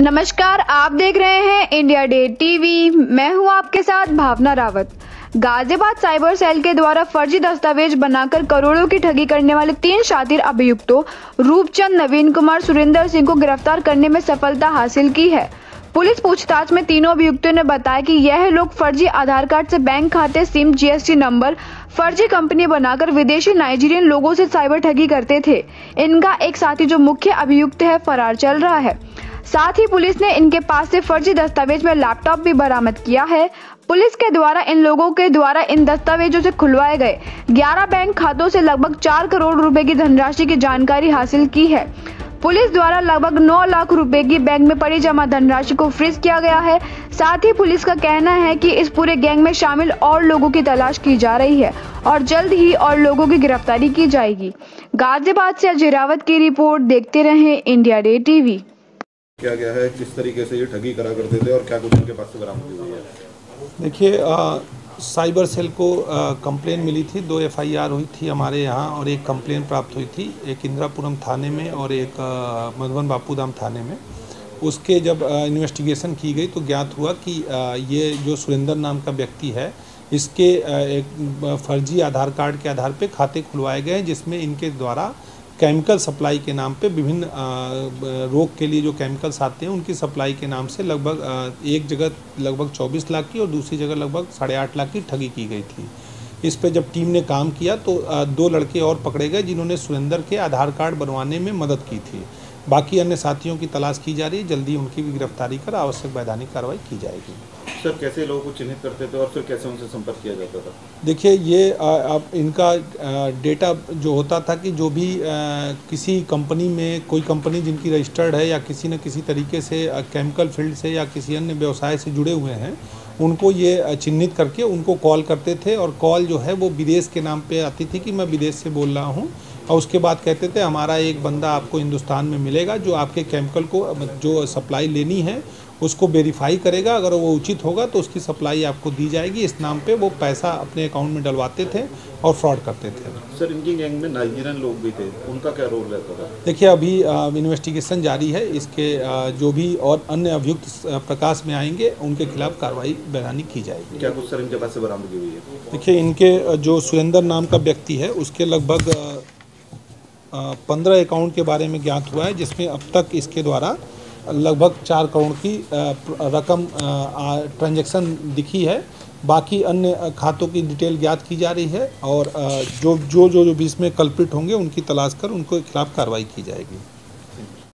नमस्कार, आप देख रहे हैं इंडिया डे टीवी। मैं हूं आपके साथ भावना रावत। गाजियाबाद साइबर सेल के द्वारा फर्जी दस्तावेज बनाकर करोड़ों की ठगी करने वाले 3 शातिर अभियुक्तों रूपचंद, नवीन कुमार, सुरेंद्र सिंह को गिरफ्तार करने में सफलता हासिल की है। पुलिस पूछताछ में तीनों अभियुक्तों ने बताया कि यह लोग फर्जी आधार कार्ड से बैंक खाते, सिम, जीएसटी नंबर, फर्जी कंपनी बनाकर विदेशी नाइजीरियन लोगों से साइबर ठगी करते थे। इनका एक साथी जो मुख्य अभियुक्त है फरार चल रहा है। साथ ही पुलिस ने इनके पास से फर्जी दस्तावेज में लैपटॉप भी बरामद किया है। पुलिस के द्वारा इन लोगों के द्वारा इन दस्तावेजों से खुलवाए गए 11 बैंक खातों से लगभग 4 करोड़ रुपए की धनराशि की जानकारी हासिल की है। पुलिस द्वारा लगभग 9 लाख रुपए की बैंक में पड़ी जमा धनराशि को फ्रीज किया गया है। साथ ही पुलिस का कहना है कि इस पूरे गैंग में शामिल और लोगों की तलाश की जा रही है और जल्द ही और लोगों की गिरफ्तारी की जाएगी। गाजियाबाद से अजय रावत की रिपोर्ट। देखते रहें इंडिया डे टीवी। क्या गया है, किस तरीके से ये ठगी करा करते थे और क्या कुछ उनके पास से बरामद हुई है? देखिए, साइबर सेल को कंप्लेन मिली थी। 2 एफआईआर हुई थी हमारे यहाँ और एक कंप्लेन प्राप्त हुई थी, एक इंदिरापुरम थाने में और एक मधुबन बापूधाम थाने में। उसके जब इन्वेस्टिगेशन की गई तो ज्ञात हुआ कि ये जो सुरेंद्र नाम का व्यक्ति है, इसके एक फर्जी आधार कार्ड के आधार पे खाते खुलवाए गए हैं, जिसमें इनके द्वारा केमिकल सप्लाई के नाम पे विभिन्न रोग के लिए जो केमिकल्स आते हैं उनकी सप्लाई के नाम से लगभग एक जगह लगभग 24 लाख की और दूसरी जगह लगभग 8.5 लाख की ठगी की गई थी। इस पे जब टीम ने काम किया तो 2 लड़के और पकड़े गए जिन्होंने सुरेंद्र के आधार कार्ड बनवाने में मदद की थी। बाकी अन्य साथियों की तलाश की जा रही है। जल्दी उनकी भी गिरफ्तारी कर आवश्यक वैधानिक कार्रवाई की जाएगी। सर, कैसे लोगों को चिन्हित करते थे और फिर कैसे उनसे संपर्क किया जाता था? देखिए, ये अब इनका डेटा जो होता था कि जो भी किसी कंपनी में, कोई कंपनी जिनकी रजिस्टर्ड है या किसी न किसी तरीके से केमिकल फील्ड से या किसी अन्य व्यवसाय से जुड़े हुए हैं, उनको ये चिन्हित करके उनको कॉल करते थे और कॉल जो है वो विदेश के नाम पे आती थी कि मैं विदेश से बोल रहा हूँ, और उसके बाद कहते थे हमारा एक बंदा आपको हिंदुस्तान में मिलेगा जो आपके केमिकल को जो सप्लाई लेनी है उसको वेरीफाई करेगा। अगर वो उचित होगा तो उसकी सप्लाई आपको दी जाएगी। इस नाम पे वो पैसा अपने अकाउंट में डलवाते थे और फ्रॉड करते थे। सर, इनकी गैंग में नाइजीरियन लोग भी थे, उनका क्या रोल रहता था? देखिए, अभी इन्वेस्टिगेशन जारी है। इसके जो भी और अन्य अभियुक्त प्रकाश में आएंगे उनके खिलाफ कार्रवाई वैधानिक की जाएगी। क्या कुछ सर इनके पास से बरामदगी हुई है? देखिए, इनके जो सुरेंद्र नाम का व्यक्ति है उसके लगभग 15 अकाउंट के बारे में ज्ञात हुआ है, जिसमें अब तक इसके द्वारा लगभग 4 करोड़ की रकम ट्रांजैक्शन दिखी है। बाकी अन्य खातों की डिटेल ज्ञात की जा रही है और जो भी इसमें कल्प्रिट होंगे उनकी तलाश कर उनके खिलाफ कार्रवाई की जाएगी।